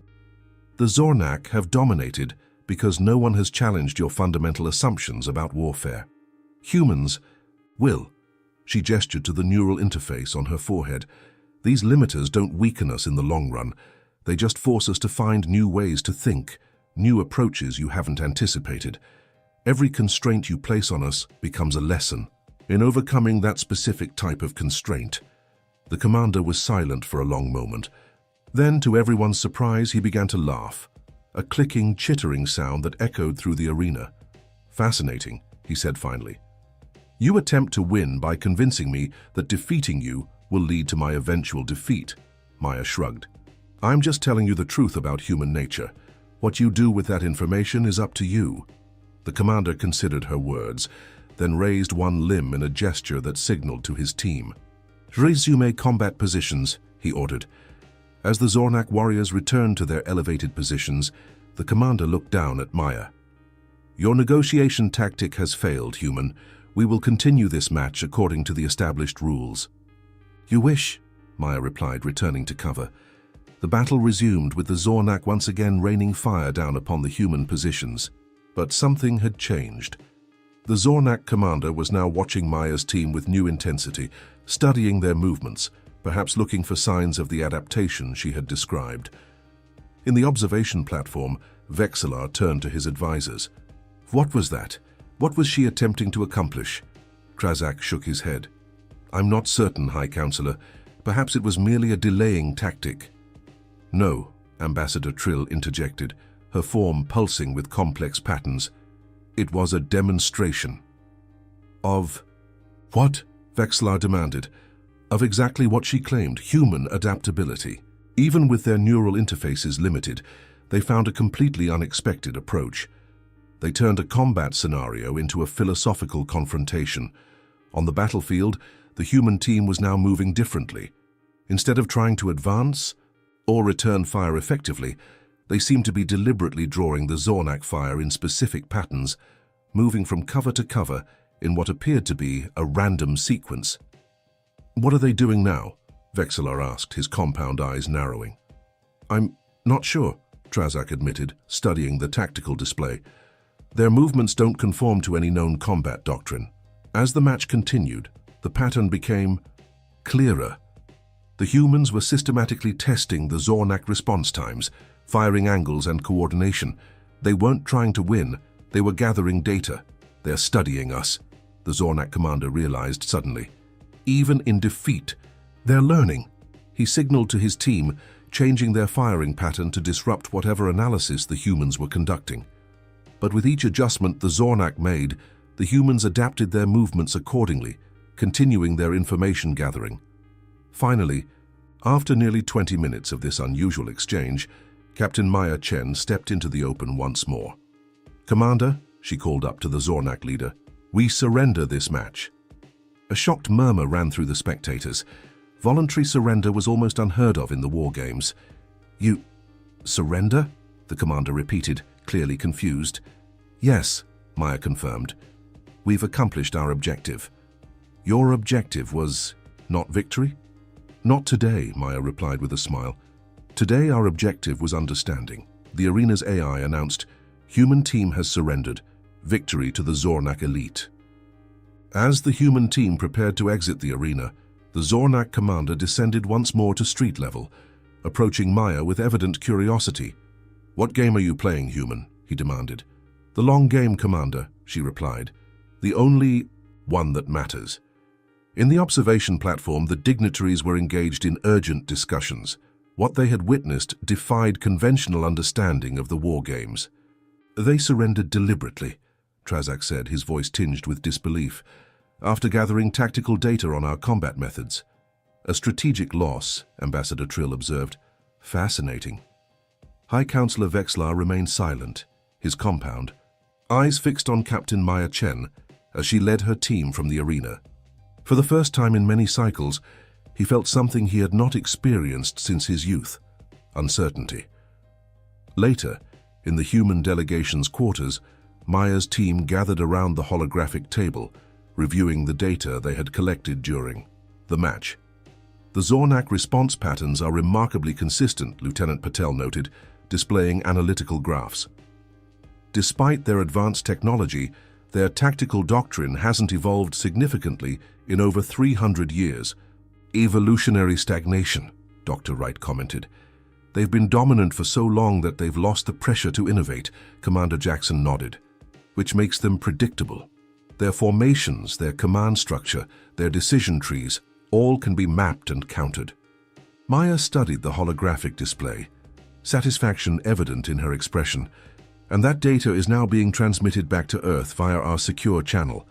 The Zornak have dominated because no one has challenged your fundamental assumptions about warfare. Humans will. She gestured to the neural interface on her forehead. These limiters don't weaken us in the long run. They just force us to find new ways to think, new approaches you haven't anticipated. Every constraint you place on us becomes a lesson in overcoming that specific type of constraint. The commander was silent for a long moment. Then, to everyone's surprise, he began to laugh, a clicking, chittering sound that echoed through the arena. Fascinating, he said finally. You attempt to win by convincing me that defeating you will lead to my eventual defeat, Maya shrugged. I'm just telling you the truth about human nature. What you do with that information is up to you. The commander considered her words, then raised one limb in a gesture that signaled to his team. Resume combat positions, he ordered. As the Zornak warriors returned to their elevated positions, the commander looked down at Maya. Your negotiation tactic has failed, human. We will continue this match according to the established rules. You wish, Maya replied, returning to cover. The battle resumed with the Zornak once again raining fire down upon the human positions. But something had changed. The Zornak commander was now watching Maya's team with new intensity, studying their movements, perhaps looking for signs of the adaptation she had described. In the observation platform, Vexillar turned to his advisors. What was that? What was she attempting to accomplish? Krazak shook his head. I'm not certain, High Counselor. Perhaps it was merely a delaying tactic. No, Ambassador Trill interjected, her form pulsing with complex patterns. It was a demonstration. Of what? Vexillar demanded. Of exactly what she claimed, human adaptability. Even with their neural interfaces limited, they found a completely unexpected approach. They turned a combat scenario into a philosophical confrontation. On the battlefield, the human team was now moving differently. Instead of trying to advance or return fire effectively, they seemed to be deliberately drawing the Zornak fire in specific patterns, moving from cover to cover in what appeared to be a random sequence. What are they doing now? Vexillar asked, his compound eyes narrowing. I'm not sure, Trazak admitted, studying the tactical display. Their movements don't conform to any known combat doctrine. As the match continued, the pattern became clearer. The humans were systematically testing the Zornak response times, firing angles and coordination. They weren't trying to win, they were gathering data. They're studying us, the Zornak commander realized suddenly. Even in defeat, they're learning. He signaled to his team, changing their firing pattern to disrupt whatever analysis the humans were conducting. But with each adjustment the Zornak made, the humans adapted their movements accordingly, continuing their information gathering. Finally, after nearly 20 minutes of this unusual exchange, Captain Maya Chen stepped into the open once more. "Commander," she called up to the Zornak leader, "we surrender this match." A shocked murmur ran through the spectators. Voluntary surrender was almost unheard of in the war games. "You surrender?" the commander repeated, clearly confused. "Yes," Maya confirmed. "We've accomplished our objective." "Your objective was not victory?" "Not today," Maya replied with a smile. "Today our objective was understanding." The arena's AI announced, "Human team has surrendered. Victory to the Zornak elite." As the human team prepared to exit the arena, the Zornak commander descended once more to street level, approaching Maya with evident curiosity. "What game are you playing, human?" he demanded. "The long game, Commander," she replied. "The only one that matters." In the observation platform, the dignitaries were engaged in urgent discussions. What they had witnessed defied conventional understanding of the war games. "They surrendered deliberately," Trazak said, his voice tinged with disbelief, "after gathering tactical data on our combat methods." "A strategic loss," Ambassador Trill observed. "Fascinating." High Counselor Vexlar remained silent, his compound, eyes fixed on Captain Maya Chen as she led her team from the arena. For the first time in many cycles, he felt something he had not experienced since his youth: uncertainty. Later, in the human delegation's quarters, Maya's team gathered around the holographic table, reviewing the data they had collected during the match. "The Zornak response patterns are remarkably consistent," Lieutenant Patel noted, displaying analytical graphs. "Despite their advanced technology, their tactical doctrine hasn't evolved significantly in over 300 years. Evolutionary stagnation," Dr. Wright commented. "They've been dominant for so long that they've lost the pressure to innovate," Commander Jackson nodded. "Which makes them predictable. Their formations, their command structure, their decision trees, all can be mapped and countered." Maya studied the holographic display, satisfaction evident in her expression. "And that data is now being transmitted back to Earth via our secure channel.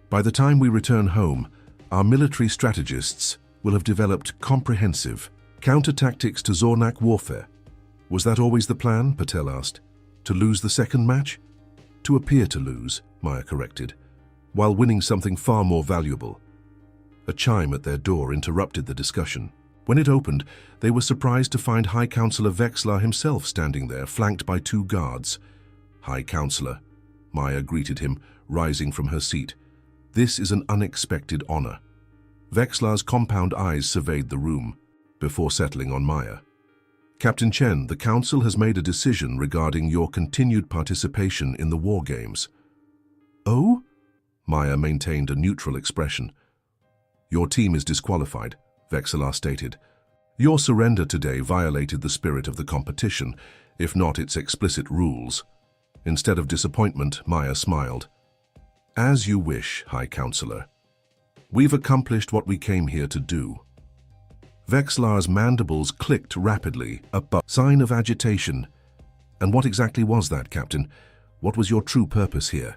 By the time we return home, our military strategists will have developed comprehensive counter-tactics to Zornak warfare." "Was that always the plan?" Patel asked. "To lose the second match?" "To appear to lose," Maya corrected, "while winning something far more valuable." A chime at their door interrupted the discussion. When it opened, they were surprised to find High Counselor Vexlar himself standing there, flanked by 2 guards. "High Counselor," Maya greeted him, rising from her seat. "This is an unexpected honor." Vexlar's compound eyes surveyed the room, before settling on Maya. "Captain Chen, the Council has made a decision regarding your continued participation in the war games." "Oh?" Maya maintained a neutral expression. "Your team is disqualified," Vexlar stated. "Your surrender today violated the spirit of the competition, if not its explicit rules." Instead of disappointment, Maya smiled. "As you wish, High Counselor. We've accomplished what we came here to do." Vexlar's mandibles clicked rapidly, a sign of agitation. "And what exactly was that, Captain? What was your true purpose here?"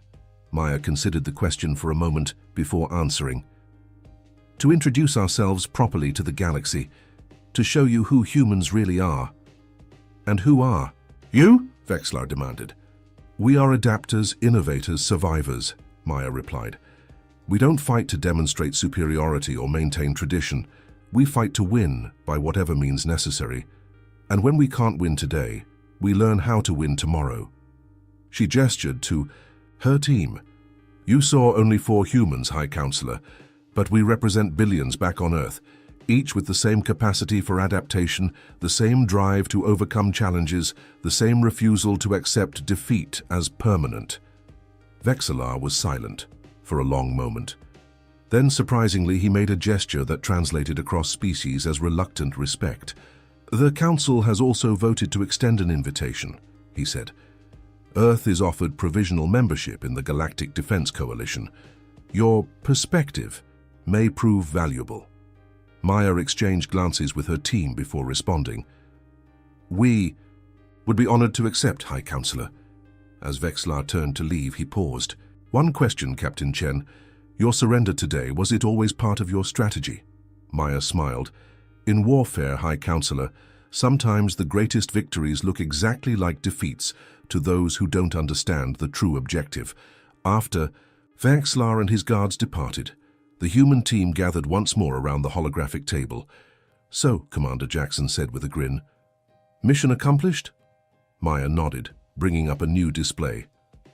Maya considered the question for a moment before answering. "To introduce ourselves properly to the galaxy, to show you who humans really are." "And who are you?" Vexlar demanded. "We are adapters, innovators, survivors," Maya replied. "We don't fight to demonstrate superiority or maintain tradition. We fight to win by whatever means necessary. And when we can't win today, we learn how to win tomorrow." She gestured to her team. "You saw only 4 humans, High Counselor, but we represent billions back on Earth, each with the same capacity for adaptation, the same drive to overcome challenges, the same refusal to accept defeat as permanent." Vexlar was silent for a long moment. Then, surprisingly, he made a gesture that translated across species as reluctant respect. "The Council has also voted to extend an invitation," he said. "Earth is offered provisional membership in the Galactic Defense Coalition. Your perspective may prove valuable." Maya exchanged glances with her team before responding. "We would be honored to accept, High Counselor, As Vexlar turned to leave, he paused. "One question, Captain Chen. Your surrender today, was it always part of your strategy?" Maya smiled. "In warfare, High Counselor, sometimes the greatest victories look exactly like defeats to those who don't understand the true objective." After Vexlar and his guards departed, the human team gathered once more around the holographic table. "So," Commander Jackson said with a grin, "mission accomplished?" Maya nodded, bringing up a new display,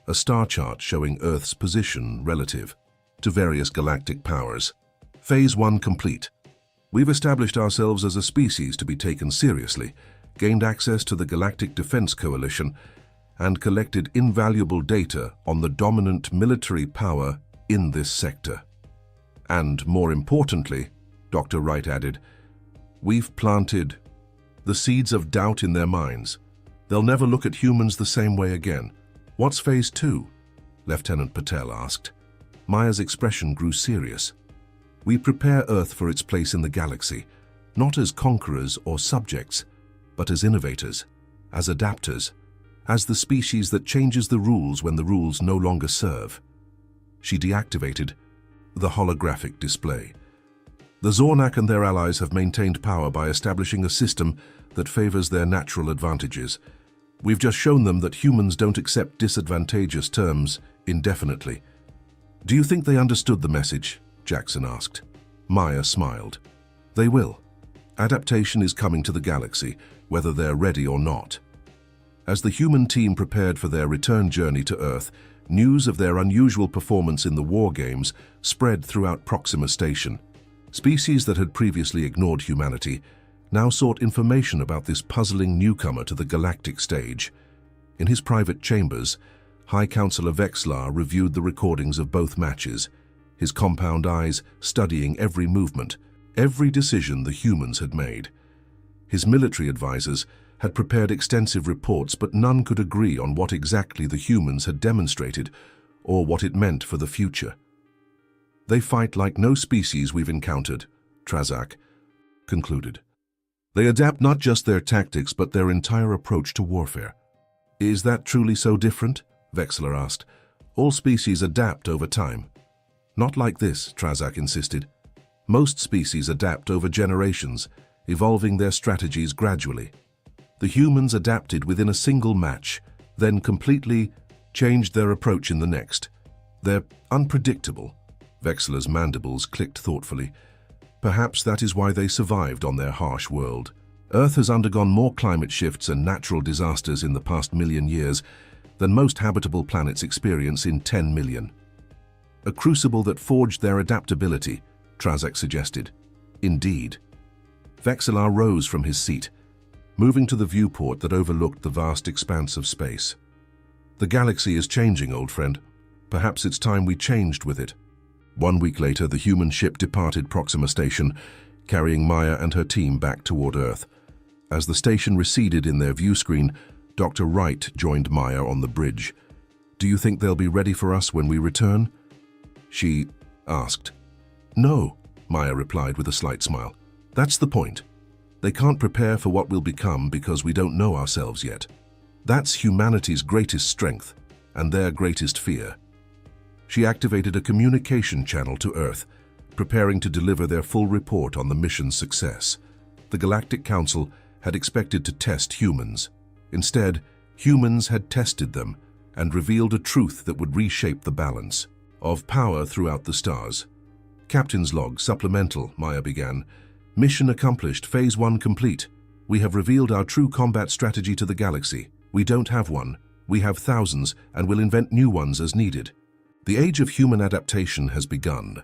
a star chart showing Earth's position relative to various galactic powers. Phase 1 complete. We've established ourselves as a species to be taken seriously, gained access to the Galactic Defense Coalition, and collected invaluable data on the dominant military power in this sector. And more importantly, Dr. Wright added, we've planted the seeds of doubt in their minds. They'll never look at humans the same way again. What's Phase 2? Lieutenant Patel asked. Maya's expression grew serious. We prepare Earth for its place in the galaxy, not as conquerors or subjects, but as innovators, as adapters, as the species that changes the rules when the rules no longer serve. She deactivated the holographic display. The Zornak and their allies have maintained power by establishing a system that favors their natural advantages. We've just shown them that humans don't accept disadvantageous terms indefinitely. Do you think they understood the message? Jackson asked. Maya smiled. They will. Adaptation is coming to the galaxy, whether they're ready or not. As the human team prepared for their return journey to Earth, news of their unusual performance in the war games spread throughout Proxima Station. Species that had previously ignored humanity now sought information about this puzzling newcomer to the galactic stage. In his private chambers, High Counselor Vexlar reviewed the recordings of both matches, his compound eyes studying every movement, every decision the humans had made. His military advisors had prepared extensive reports, but none could agree on what exactly the humans had demonstrated or what it meant for the future. They fight like no species we've encountered, Trazak concluded. They adapt not just their tactics, but their entire approach to warfare. Is that truly so different? Vexlar asked. All species adapt over time. Not like this, Trazak insisted. Most species adapt over generations, evolving their strategies gradually. The humans adapted within a single match, then completely changed their approach in the next. They're unpredictable. Vexlar's mandibles clicked thoughtfully. Perhaps that is why they survived on their harsh world. Earth has undergone more climate shifts and natural disasters in the past million years than most habitable planets experience in 10 million. A crucible that forged their adaptability, Trazak suggested. Indeed. Vexlar rose from his seat, moving to the viewport that overlooked the vast expanse of space. The galaxy is changing, old friend. Perhaps it's time we changed with it. 1 week later, the human ship departed Proxima Station, carrying Maya and her team back toward Earth. As the station receded in their view screen, Dr. Wright joined Maya on the bridge. Do you think they'll be ready for us when we return? She asked. No, Maya replied with a slight smile. That's the point. They can't prepare for what we'll become because we don't know ourselves yet. That's humanity's greatest strength and their greatest fear. She activated a communication channel to Earth, preparing to deliver their full report on the mission's success. The Galactic Council had expected to test humans. Instead, humans had tested them and revealed a truth that would reshape the balance of power throughout the stars. Captain's log, supplemental, Maya began. Mission accomplished, Phase 1 complete. We have revealed our true combat strategy to the galaxy. We don't have one. We have thousands and will invent new ones as needed. The age of human adaptation has begun.